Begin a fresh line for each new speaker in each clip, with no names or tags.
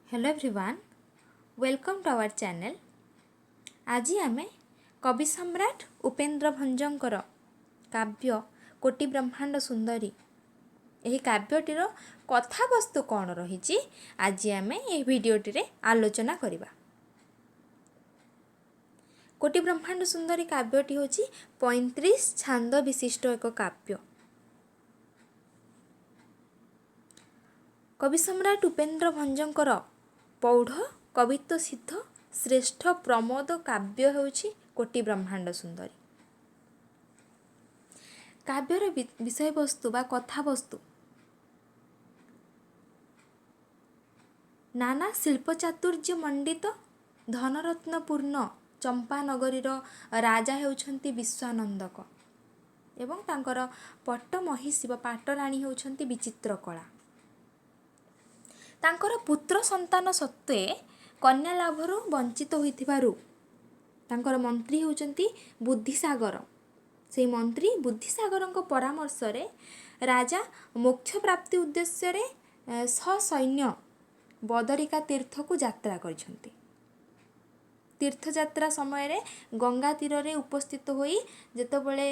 Hello everyone, welcome to our channel. आज आमे कवि सम्राट उपेन्द्र भंजंकर काव्य कोटि ब्रह्मांड सुंदरी यही काव्यटीर कथावस्तु कौन रही आज आमे यह भिडियोटी रे आलोचना करिबा। कोटि ब्रह्मांड सुंदरी काव्यटी होची 35 छांद विशिष्ट एक काव्य। कवि सम्राट उपेन्द्र भंजंकर पौढ़ कवित्व सिद्ध श्रेष्ठ प्रमोद काव्य होची कोटि ब्रह्मांड सुंदरी। काव्यर विषय वस्तु बा कथावस्तु नाना शिल्प चातुर्य मंडित धनरत्नपूर्ण चंपानगरीर राजा हेउछंती विश्वानंदक एवं तांकर पट्ट महिषी बा पाटराणी हेउछंती विचित्र कला। तांकर पुत्र संतान सत्वे कन्या लाभर वंचित होइथिबारु तांकर मंत्री होउछंती बुद्धिसागर। से मंत्री बुद्धिसागरଙ୍କ परामर्श रे राजा मोक्ष प्राप्ति उद्देश्य रे ससैन्य बदरिका तीर्थ को यात्रा करिसंती। तीर्थयात्रा समय रे गंगा तीर रे उपस्थित होई जेतबेले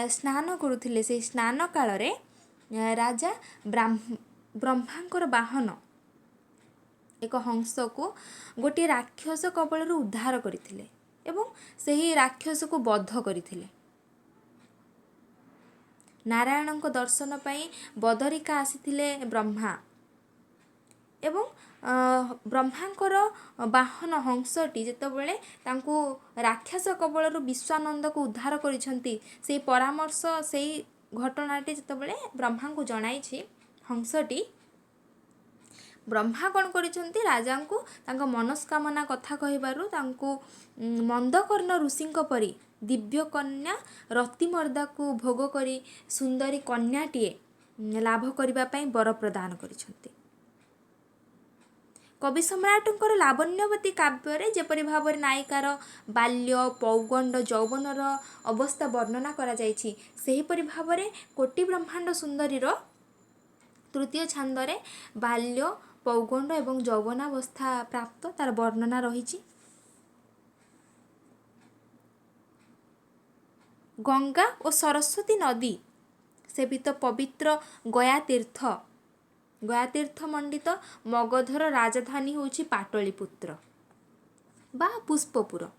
स्नान करुथिले से स्नान काल रे राजा ब्रह्मांकर वाहन एक हंस को गोटे राक्षस कबल उद्धार करथिले एवं सही राक्षस को बध करथिले। नारायणଙ୍କ दर्शन पाई बदरिका आसीथिले ब्रह्मा एवं ब्रह्मांकर वाहन हंसटी जेतबेले तांको राक्षस कबल विश्वानंद को उद्धार करिसंती से परामर्श से घटनाटी जेतबेले ब्रह्मा को जणाइछि हंसटी ब्रह्मा कौन करिसंती राजा को तांको मनस्कामना कथा कहिबारु तांको मंदकर्ण ऋषिंक परी दिव्य कन्या रतिमर्दा को भोग करी सुंदरी कन्याटीए लाभ करिबा पई वर प्रदान करिसंती। कवि सम्राटंकर लावण्यवती काव्य रे जेपरि भावर नायिकार बाल्य पौगंड यौवनर अवस्था वर्णना करा जायछि सेहीपरि भावरे कोटि ब्रह्मांड सुंदरीर तृतीय छांदरे बाल्य पौगंड एवं यौवनावस्था प्राप्त तार वर्णना रही। गंगा और सरस्वती नदी सेवित पवित्र गयातीर्थ मंडित मगधर राजधानी होची पाटलिपुत्र बा पुष्पपुर।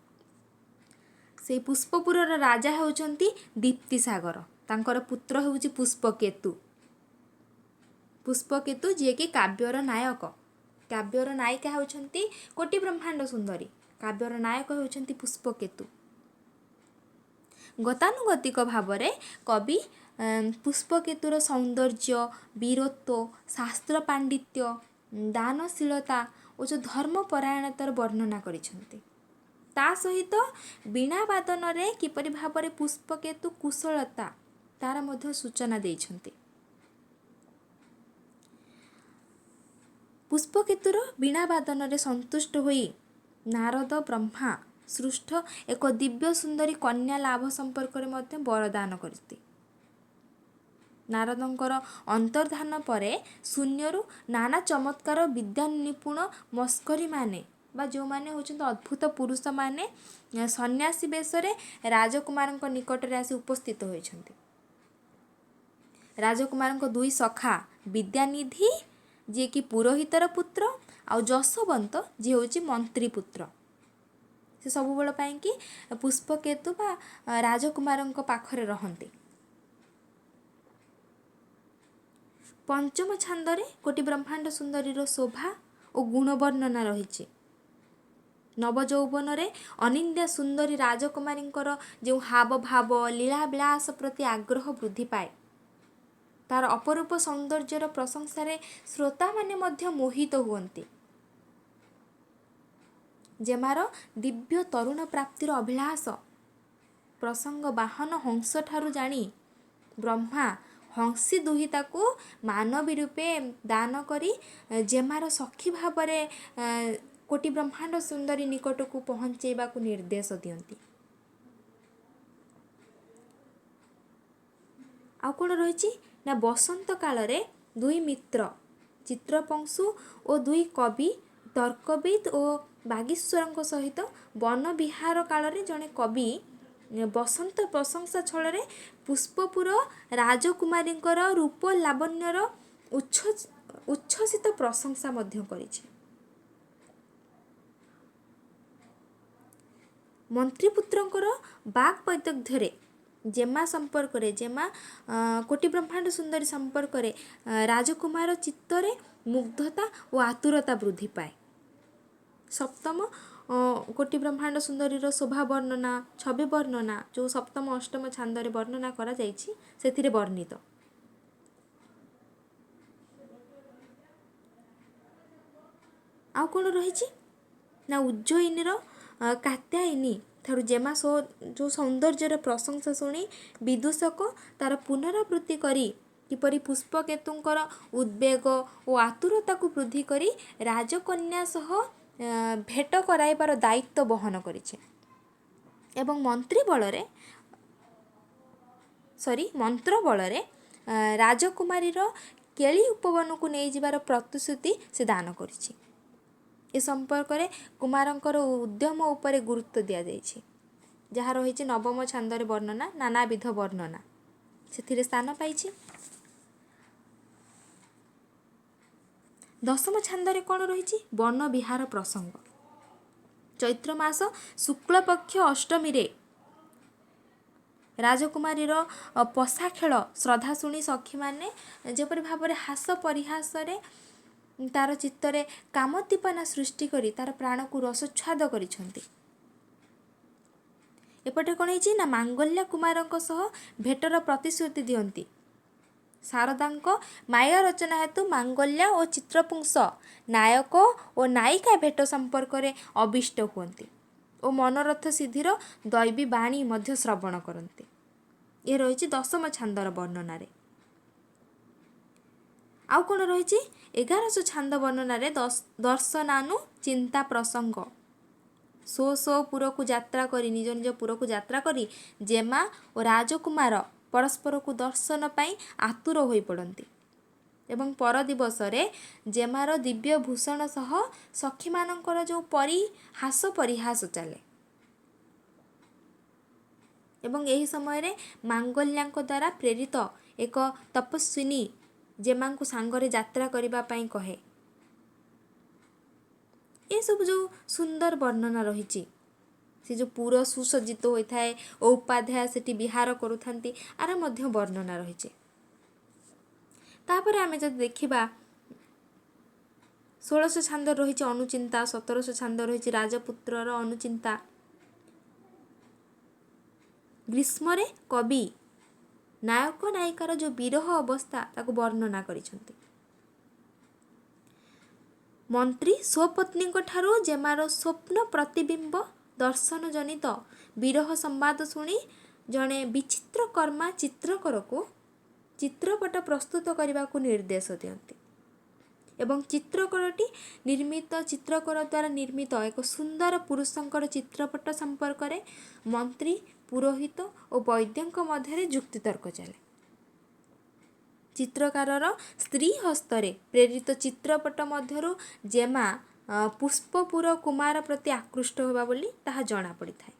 से पुष्पपुर राजा होचंती दीप्तिसागर। तांकर पुत्र होची पुष्पकेतु। पुष्पकेतु जी कि काव्यर नायक। काव्यर नायिका होचंती कोटि ब्रह्मांड सुंदरी। काव्यर नायक होचंती पुष्पकेतु। गतानुगतिक भावरे कवि पुष्पकेतुर सौंदर्य वीरत्व शास्त्र पांडित्य दानशीलता और जो धर्मपरायणतार वर्णना करिसंती। ता सहित वीणा वादन रे किपरि भावरे पुष्पकेतु कुशलता तार मध्य सूचना देइछंती। पुष्पकेतुर वीणा वादन रे संतुष्ट होई नारद ब्रह्मा सृष्ट एक दिव्य सुंदरी कन्या लाभ संपर्क रे मध्य वरदान करती। नारदंकर अंतर्धान परे शून्यरु नाना चमत्कार विद्या निपुण मस्करी माने बा जो माने होचंत अद्भुत पुरुष माने सन्यासी बेशरे राजकुमारଙ୍କ निकट रे आसी उपस्थित होइछंती। राजकुमारଙ୍କ दुई सखा विद्यानिधि जे कि पुरोहितर पुत्र आ जशवंत जे होची मंत्री पुत्र से सब बेल पाई कि पुष्पकेतु बा राजकुमारଙ୍କ पाखरे रहंती। पंचम छांदरे कोटि ब्रह्मांड सुंदरीर शोभा और गुण वर्णना रही। नवजौवन रे अनिंद्या सुंदरी राजकुमारींकर जो हाव भाव लीला विलास प्रति आग्रह वृद्धि पाए तार अपरूप सौंदर्यर प्रशंसा रे श्रोता माने मध्य मोहित हुअन्ति। जेमार दिव्य तरुण प्राप्तिर अभिलाष प्रसंग वाहन हंस ठारू जानी ब्रह्मा हंसी दुहिता को मानवी रूपे दान करी जेमार सखी भावरे कोटि ब्रह्मांड सुंदरी निकट को पहुँचेबा को निर्देश दियंती। आ कोन रहिछि ना बसंत काल रे दुई मित्र चित्रपंशु और दुई कवि ତର୍କବିତ୍ ଓ ବାଗୀଶ୍ୱରଙ୍କ ସହିତ ବନ ବିହାର କାଳରେ ଜଣେ କବି ବସନ୍ତ ପ୍ରଶଂସା ଛଳରେ ପୁଷ୍ପପୁର ରାଜକୁମାରୀଙ୍କର ରୂପ ଲାବଣ୍ୟର ଉଚ୍ଛ୍ୱସିତ ପ୍ରଶଂସା ମଧ୍ୟ କରିଛି। ମନ୍ତ୍ରୀପୁତ୍ରଙ୍କର ବାକ୍ ବୈଦଗ୍ଧ୍ୟରେ ଜେମା ସମ୍ପର୍କରେ କୋଟି ବ୍ରହ୍ମାଣ୍ଡ ସୁନ୍ଦରୀ ସମ୍ପର୍କରେ ରାଜକୁମାର ଚିତ୍ତରେ ମୁଗ୍ଧତା ଓ ଆତୁରତା ବୃଦ୍ଧି ପାଏ। ସପ୍ତମ କୋଟି ବ୍ରହ୍ମାଣ୍ଡ ସୁନ୍ଦରୀର ଶୋଭା ବର୍ଣ୍ଣନା, ଛବି ବର୍ଣ୍ଣନା ଯେଉଁ ସପ୍ତମ ଅଷ୍ଟମ ଛାନ୍ଦରେ ବର୍ଣ୍ଣନା କରାଯାଇଛି ସେଥିରେ ବର୍ଣ୍ଣିତ। ଆଉ କ'ଣ ରହିଛି ନା ଉଜ୍ଜୟିନୀର କାତ୍ୟାୟନୀ ଠାରୁ ଜେମା ଯେଉଁ ସୌନ୍ଦର୍ଯ୍ୟର ପ୍ରଶଂସା ଶୁଣି ବିଦୂଷକ ତାର ପୁନରାବୃତ୍ତି କରି କିପରି ପୁଷ୍ପକେତୁଙ୍କର ଉଦ୍ବେଗ ଓ ଆତୁରତାକୁ ବୃଦ୍ଧି କରି ରାଜକନ୍ୟା ସହ ଭେଟ କରାଇବାର ଦାୟିତ୍ୱ ବହନ କରିছে ଏବଂ ମନ୍ତ୍ର ବଳରେ ରାଜକୁମାରୀର କେଳି ଉପବନକୁ ନେଇଯିବାର ପ୍ରତିଶ୍ରୁତି ସେ ଦାନ କରିଛି। ଏ ସମ୍ପର୍କରେ କୁମାରଙ୍କର ଉଦ୍ୟମ ଉପରେ ଗୁରୁତ୍ୱ ଦିଆଯାଇଛି। ଯାହା ରହିଛି ନବମ ଛାନ୍ଦରେ ବର୍ଣ୍ଣନା, ନାନାବିଧ ବର୍ଣ୍ଣନା ସେଥିରେ ସ୍ଥାନ ପାଇଛି। ଦଶମ ଛାନ୍ଦରେ କ'ଣ ରହିଛି? ବନ ବିହାର ପ୍ରସଙ୍ଗ। ଚୈତ୍ର ମାସ ଶୁକ୍ଳପକ୍ଷ ଅଷ୍ଟମୀରେ ରାଜକୁମାରୀର ପଶା ଖେଳ ଶ୍ରଦ୍ଧା ଶୁଣି ସଖୀମାନେ ଯେପରି ଭାବରେ ହାସ ପରିହାସରେ ତାର ଚିତ୍ତରେ କାମୋଦ୍ଦୀପନା ସୃଷ୍ଟି କରି ତାର ପ୍ରାଣକୁ ରସଚ୍ଛାଦ କରିଛନ୍ତି। ଏପଟେ କ'ଣ ହେଇଛି ନା ମାଙ୍ଗଲ୍ୟ କୁମାରଙ୍କ ସହ ଭେଟର ପ୍ରତିଶ୍ରୁତି ଦିଅନ୍ତି। ଶାରଦାଙ୍କ ମାୟା ରଚନା ହେତୁ ମାଙ୍ଗଲ୍ୟ ଓ ଚିତ୍ରପୁଂସ ନାୟକ ଓ ନାୟିକା ଭେଟ ସମ୍ପର୍କରେ ଅବିଷ୍ଟ ହୁଅନ୍ତି ଓ ମନୋରଥ ସିଦ୍ଧିର ଦୈବୀ ବାଣୀ ମଧ୍ୟ ଶ୍ରବଣ କରନ୍ତି। ଏ ରହିଛି ଦଶମ ଛାନ୍ଦର ବର୍ଣ୍ଣନାରେ। ଆଉ କ'ଣ ରହିଛି? 1100 ଛାନ୍ଦ ବର୍ଣ୍ଣନାରେ ଦର୍ଶନାନୁ ଚିନ୍ତା ପ୍ରସଙ୍ଗ। ପୁରକୁ ଯାତ୍ରା କରି ନିଜ ନିଜ ପୁରକୁ ଯାତ୍ରା କରି ଜେମା ଓ ରାଜକୁମାର ପରସ୍ପରକୁ ଦର୍ଶନ ପାଇଁ ଆତୁର ହୋଇପଡ଼ନ୍ତି ଏବଂ ପର ଦିବସରେ ଜେମାର ଦିବ୍ୟ ଭୂଷଣ ସହ ସଖୀମାନଙ୍କର ଯେଉଁ ପରିହାସ ଚାଲେ ଏବଂ ଏହି ସମୟରେ ମାଙ୍ଗଲ୍ୟାଙ୍କ ଦ୍ୱାରା ପ୍ରେରିତ ଏକ ତପସ୍ୱିନୀ ଜେମାଙ୍କୁ ସାଙ୍ଗରେ ଯାତ୍ରା କରିବା ପାଇଁ କହେ। ଏସବୁ ଯେଉଁ ସୁନ୍ଦର ବର୍ଣ୍ଣନା ରହିଛି, ସେ ଯେଉଁ ପୁର ସୁସଜ୍ଜିତ ହୋଇଥାଏ ଓ ଉପାଧ୍ୟାୟ ସେଠି ବିହାର କରୁଥାନ୍ତି, ଆର ମଧ୍ୟ ବର୍ଣ୍ଣନା ରହିଛି। ତାପରେ ଆମେ ଯଦି ଦେଖିବା 1600 ଛାନ୍ଦ ରହିଛି ଅନୁଚିନ୍ତା, 1700 ଛାନ୍ଦ ରହିଛି ରାଜପୁତ୍ରର ଅନୁଚିନ୍ତା। ଗ୍ରୀଷ୍ମରେ କବି ନାୟକ ନାୟିକାର ଯେଉଁ ବିରହ ଅବସ୍ଥା ତାକୁ ବର୍ଣ୍ଣନା କରିଛନ୍ତି। ମନ୍ତ୍ରୀ ସ୍ୱପତ୍ନୀଙ୍କ ଠାରୁ ଜେମାର ସ୍ୱପ୍ନ ପ୍ରତିବିମ୍ବ ଦର୍ଶନ ଜନିତ ବିରହ ସମ୍ବାଦ ଶୁଣି ଜଣେ ବିଚିତ୍ରକର୍ମା ଚିତ୍ରକରକୁ ଚିତ୍ରପଟ ପ୍ରସ୍ତୁତ କରିବାକୁ ନିର୍ଦ୍ଦେଶ ଦିଅନ୍ତି ଏବଂ ଚିତ୍ରକର ଦ୍ୱାରା ନିର୍ମିତ ଏକ ସୁନ୍ଦର ପୁରୁଷଙ୍କର ଚିତ୍ରପଟ ସମ୍ପର୍କରେ ମନ୍ତ୍ରୀ, ପୁରୋହିତ ଓ ବୈଦ୍ୟଙ୍କ ମଧ୍ୟରେ ଯୁକ୍ତିତର୍କ ଚାଲେ। ଚିତ୍ରକାରର ସ୍ତ୍ରୀ ହସ୍ତରେ ପ୍ରେରିତ ଚିତ୍ରପଟ ମଧ୍ୟରୁ ଜେମା ପୁଷ୍ପପୁର କୁମାର ପ୍ରତି ଆକୃଷ୍ଟ ହେବା ବୋଲି ତାହା ଜଣାପଡ଼ିଥାଏ।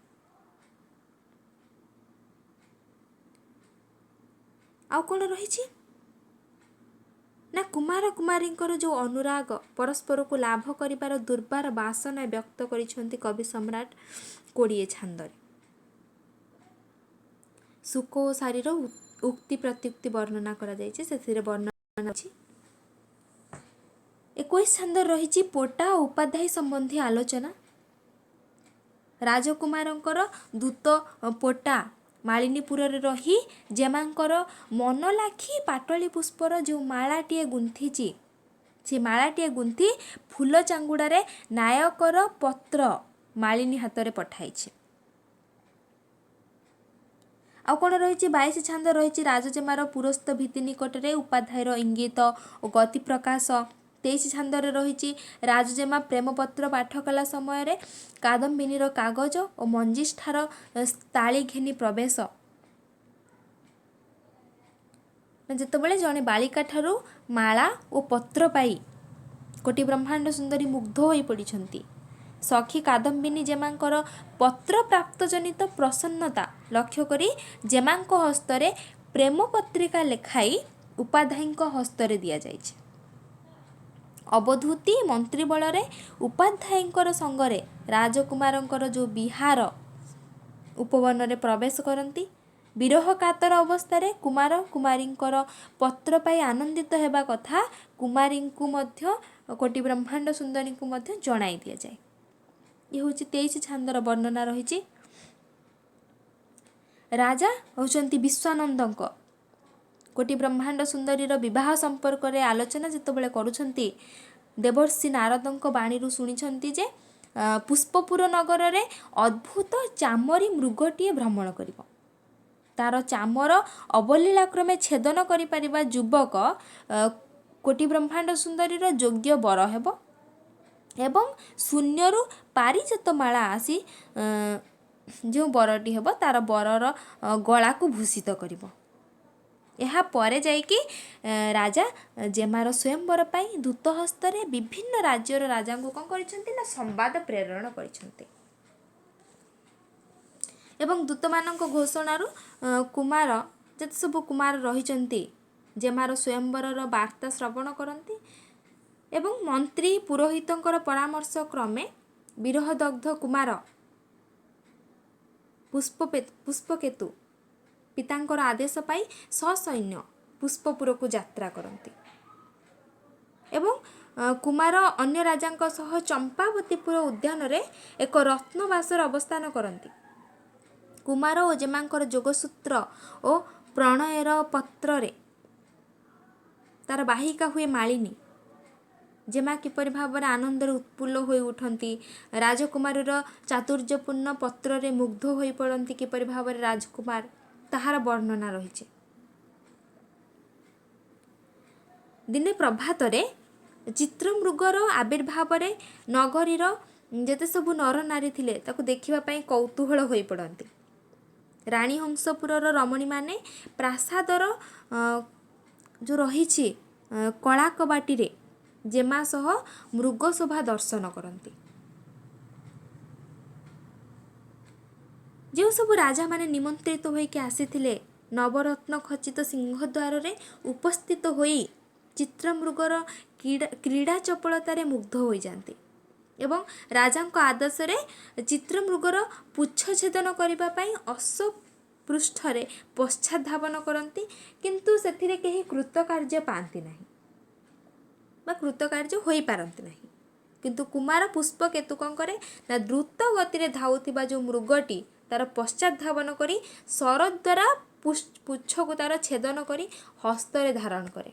ଆଉ କ'ଣ ରହିଛି ନା କୁମାର କୁମାରୀଙ୍କର ଯେଉଁ ଅନୁରାଗ ପରସ୍ପରକୁ ଲାଭ କରିବାର ଦୁର୍ବାର ବାସନା ବ୍ୟକ୍ତ କରିଛନ୍ତି କବି ସମ୍ରାଟ 20 ଛାନ୍ଦରେ। ଶୁକ ଓ ଶାରୀର ଉକ୍ତି ପ୍ରତ୍ୟୁକ୍ତି ବର୍ଣ୍ଣନା କରାଯାଇଛି, ସେଥିରେ ବର୍ଣ୍ଣନା ଅଛି। 21 ଛାନ୍ଦରେ ରହିଛି ପୋଟା ଓ ଉପାଧ୍ୟାୟ ସମ୍ବନ୍ଧୀ ଆଲୋଚନା। ରାଜକୁମାରଙ୍କର ଦୂତ ପୋଟା ମାଳିନୀପୁରରେ ରହି ଜେମାଙ୍କର ମନଲାଖି ପାଟଳି ପୁଷ୍ପର ଯେଉଁ ମାଳାଟିଏ ଗୁନ୍ଥିଛି, ସେ ମାଳାଟିଏ ଗୁନ୍ଥି ଫୁଲ ଚାଙ୍ଗୁଡ଼ାରେ ନାୟକର ପତ୍ର ମାଳିନୀ ହାତରେ ପଠାଇଛି। ଆଉ କ'ଣ ରହିଛି? 22 ଛାନ୍ଦ ରହିଛି ରାଜଜେମାର ପୁରସ୍ତ ଭୀତି ନିକଟରେ ଉପାଧ୍ୟାୟର ଇଙ୍ଗିତ ଓ ଗତି ପ୍ରକାଶ। 23 ଛାନ୍ଦରେ ରହିଛି ରାଜଜେମା ପ୍ରେମପତ୍ର ପାଠ କଲା ସମୟରେ କାଦମ୍ବିନୀର କାଗଜ ଓ ମଞ୍ଜିଷ୍ଠାର ସ୍ଥାଳି ଘେନି ପ୍ରବେଶ। ଯେତେବେଳେ ଜଣେ ବାଳିକା ଠାରୁ ମାଳା ଓ ପତ୍ର ପାଇ କୋଟି ବ୍ରହ୍ମାଣ୍ଡ ସୁନ୍ଦରୀ ମୁଗ୍ଧ ହୋଇ ପଡ଼ିଛନ୍ତି। ସଖୀ କାଦମ୍ବିନୀ ଯେମାଙ୍କର ପତ୍ର ପ୍ରାପ୍ତ ଜନିତ ପ୍ରସନ୍ନତା ଲକ୍ଷ୍ୟ କରି ଯେମାଙ୍କ ହସ୍ତରେ ପ୍ରେମ ପତ୍ରିକା ଲେଖାଇ ଉପାଧ୍ୟାୟଙ୍କ ହସ୍ତରେ ଦିଆଯାଇଛି। ଅବଧୂତି ମନ୍ତ୍ରୀ ବଳରେ ଉପାଧ୍ୟାୟଙ୍କର ସଙ୍ଗରେ ରାଜକୁମାରଙ୍କର ଯେଉଁ ବିହାର ଉପବନରେ ପ୍ରବେଶ କରନ୍ତି। ବିରହ କାତର ଅବସ୍ଥାରେ କୁମାର କୁମାରୀଙ୍କର ପତ୍ର ପାଇ ଆନନ୍ଦିତ ହେବା କଥା କୁମାରୀଙ୍କୁ ମଧ୍ୟ କୋଟି ବ୍ରହ୍ମାଣ୍ଡ ସୁନ୍ଦରୀଙ୍କୁ ମଧ୍ୟ ଜଣାଇ ଦିଆଯାଏ। ଇଏ ହେଉଛି 23 ଛାନ୍ଦର ବର୍ଣ୍ଣନା ରହିଛି। ରାଜା ହେଉଛନ୍ତି ବିଶ୍ୱାନନ୍ଦଙ୍କ କୋଟି ବ୍ରହ୍ମାଣ୍ଡ ସୁନ୍ଦରୀର ବିବାହ ସମ୍ପର୍କରେ ଆଲୋଚନା ଯେତେବେଳେ କରୁଛନ୍ତି, ଦେବର୍ଷି ନାରଦଙ୍କ ବାଣୀରୁ ଶୁଣିଛନ୍ତି ଯେ ପୁଷ୍ପପୁର ନଗରରେ ଅଦ୍ଭୁତ ଚାମରୀ ମୃଗଟିଏ ଭ୍ରମଣ କରିବ। ତାର ଚାମର ଅବଲୀଳାକ୍ରମେ ଛେଦନ କରିପାରିବା ଯୁବକ କୋଟି ବ୍ରହ୍ମାଣ୍ଡ ସୁନ୍ଦରୀର ଯୋଗ୍ୟ ବର ହେବ ଏବଂ ଶୂନ୍ୟରୁ ପାରିଜାତ ମାଳା ଆସି ଯେଉଁ ବରଟି ହେବ ତାର ବରର ଗଳାକୁ ଭୂଷିତ କରିବ। ଏହାପରେ ଯାଇକି ରାଜା ଯେମାର ସ୍ୱୟଂବର ପାଇଁ ଦୂତ ହସ୍ତରେ ବିଭିନ୍ନ ରାଜ୍ୟର ରାଜାଙ୍କୁ କ'ଣ କରିଛନ୍ତି ନା ସମ୍ବାଦ ପ୍ରେରଣ କରିଛନ୍ତି ଏବଂ ଦୂତମାନଙ୍କ ଘୋଷଣାରୁ କୁମାର ଯେତେ ସବୁ କୁମାର ରହିଛନ୍ତି ଯେମାର ସ୍ୱୟଂବରର ବାର୍ତ୍ତା ଶ୍ରବଣ କରନ୍ତି ଏବଂ ମନ୍ତ୍ରୀ ପୁରୋହିତଙ୍କର ପରାମର୍ଶ କ୍ରମେ ବିରହଦଗ୍ଧ କୁମାର ପୁଷ୍ପକେତୁ ପିତାଙ୍କର ଆଦେଶ ପାଇ ସସୈନ୍ୟ ପୁଷ୍ପପୁରକୁ ଯାତ୍ରା କରନ୍ତି ଏବଂ କୁମାର ଅନ୍ୟ ରାଜାଙ୍କ ସହ ଚମ୍ପାବତୀପୁର ଉଦ୍ୟାନରେ ଏକ ରତ୍ନବାସର ଅବସ୍ଥାନ କରନ୍ତି। କୁମାର ଓ ଯେମାଙ୍କର ଯୋଗସୂତ୍ର ଓ ପ୍ରଣୟର ପତ୍ରରେ ତାର ବାହିକା ହୁଏ ମାଳିନୀ। ଯେମା କିପରି ଭାବରେ ଆନନ୍ଦରେ ଉତ୍ଫୁଲ୍ଲ ହୋଇ ଉଠନ୍ତି, ରାଜକୁମାରୀର ଚାତୁର୍ଯ୍ୟପୂର୍ଣ୍ଣ ପତ୍ରରେ ମୁଗ୍ଧ ହୋଇ ପଡ଼ନ୍ତି କିପରି ଭାବରେ ରାଜକୁମାର, ତାହାର ବର୍ଣ୍ଣନା ରହିଛି। ଦିନେ ପ୍ରଭାତରେ ଚିତ୍ରମୃଗର ଆବିର୍ଭାବରେ ନଗରୀର ଯେତେ ସବୁ ନରନାରୀ ଥିଲେ ତାକୁ ଦେଖିବା ପାଇଁ କୌତୂହଳ ହୋଇ ପଡ଼ନ୍ତି। ରାଣୀ ହଂସପୁରର ରମଣୀମାନେ ପ୍ରାସାଦର ଯେଉଁ ରହିଛି କଳା କବାଟିରେ ଯେମା ସହ ମୃଗ ଶୋଭା ଦର୍ଶନ କରନ୍ତି। ଯେଉଁ ସବୁ ରାଜାମାନେ ନିମନ୍ତ୍ରିତ ହୋଇକି ଆସିଥିଲେ ନବରତ୍ନ ଖଚିତ ସିଂହଦ୍ୱାରରେ ଉପସ୍ଥିତ ହୋଇ ଚିତ୍ରମୃଗର କ୍ରୀଡ଼ା ଚପଳତାରେ ମୁଗ୍ଧ ହୋଇଯାନ୍ତି ଏବଂ ରାଜାଙ୍କ ଆଦେଶରେ ଚିତ୍ରମୃଗର ପୁଚ୍ଛ ଛେଦନ କରିବା ପାଇଁ ଅଶ୍ୱପୃଷ୍ଠରେ ପଶ୍ଚାତ ଧାବନ କରନ୍ତି, କିନ୍ତୁ ସେଥିରେ କେହି କୃତକାର୍ଯ୍ୟ ପାଆନ୍ତି ନାହିଁ ବା କୃତକାର୍ଯ୍ୟ ହୋଇପାରନ୍ତି ନାହିଁ। କିନ୍ତୁ କୁମାର ପୁଷ୍ପକେତୁ କ'ଣ କରେ ନା ଦ୍ରୁତ ଗତିରେ ଧାଉଥିବା ଯେଉଁ ମୃଗଟି ତାର ପଶ୍ଚାତ ଧାବନ କରି ଶର ଦ୍ୱାରା ପୁଚ୍ଛକୁ ତାର ଛେଦନ କରି ହସ୍ତରେ ଧାରଣ କରେ।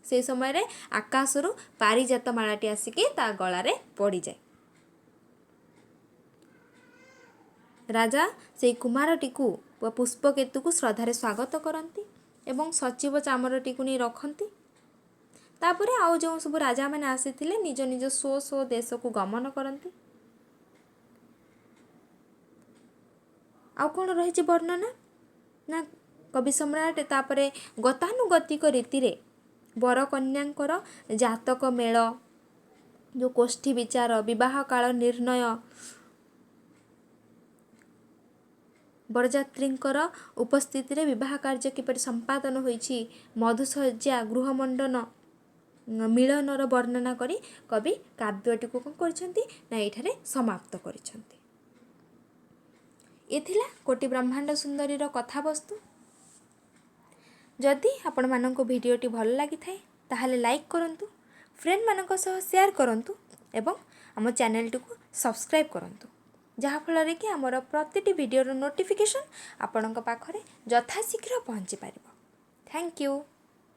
ସେହି ସମୟରେ ଆକାଶରୁ ପାରିଜାତ ମାଳାଟି ଆସିକି ତା ଗଳାରେ ପଡ଼ିଯାଏ। ରାଜା ସେହି କୁମାରଟିକୁ ବା ପୁଷ୍ପକେତୁକୁ ଶ୍ରଦ୍ଧାରେ ସ୍ୱାଗତ କରନ୍ତି ଏବଂ ସଚିବ ଚାମରଟିକୁ ନେଇ ରଖନ୍ତି। ତାପରେ ଆଉ ଯେଉଁ ସବୁ ରାଜାମାନେ ଆସିଥିଲେ ନିଜ ନିଜ ସ୍ୱ ଦେଶକୁ ଗମନ କରନ୍ତି। ଆଉ କ'ଣ ରହିଛି ବର୍ଣ୍ଣନା ନା କବି ସମ୍ରାଟ ତାପରେ ଗତାନୁଗତିକ ରୀତିରେ ବର କନ୍ୟାଙ୍କର ଜାତକ ମେଳ, ଯେଉଁ ଗୋଷ୍ଠୀ ବିଚାର, ବିବାହ କାଳ ନିର୍ଣ୍ଣୟ, ବରଯାତ୍ରୀଙ୍କର ଉପସ୍ଥିତିରେ ବିବାହ କାର୍ଯ୍ୟ କିପରି ସମ୍ପାଦନ ହୋଇଛି, ମଧୁଶଯ୍ୟା, ଗୃହମଣ୍ଡନ, ମିଳନର ବର୍ଣ୍ଣନା କରି କବି କାବ୍ୟଟିକୁ କ'ଣ କରିଛନ୍ତି ନା ଏଠାରେ ସମାପ୍ତ କରିଛନ୍ତି। ଏ ଥିଲା କୋଟି ବ୍ରହ୍ମାଣ୍ଡ ସୁନ୍ଦରୀର କଥାବସ୍ତୁ। ଯଦି ଆପଣମାନଙ୍କୁ ଭିଡ଼ିଓଟି ଭଲ ଲାଗିଥାଏ ତାହେଲେ ଲାଇକ୍ କରନ୍ତୁ, ଫ୍ରେଣ୍ଡମାନଙ୍କ ସହ ସେୟାର କରନ୍ତୁ ଏବଂ ଆମ ଚ୍ୟାନେଲଟିକୁ ସବସ୍କ୍ରାଇବ୍ କରନ୍ତୁ, ଯାହାଫଳରେ କି ଆମର ପ୍ରତିଟି ଭିଡ଼ିଓର ନୋଟିଫିକେସନ୍ ଆପଣଙ୍କ ପାଖରେ ଯଥାଶୀଘ୍ର ପହଞ୍ଚି ପାରିବ। Thank you.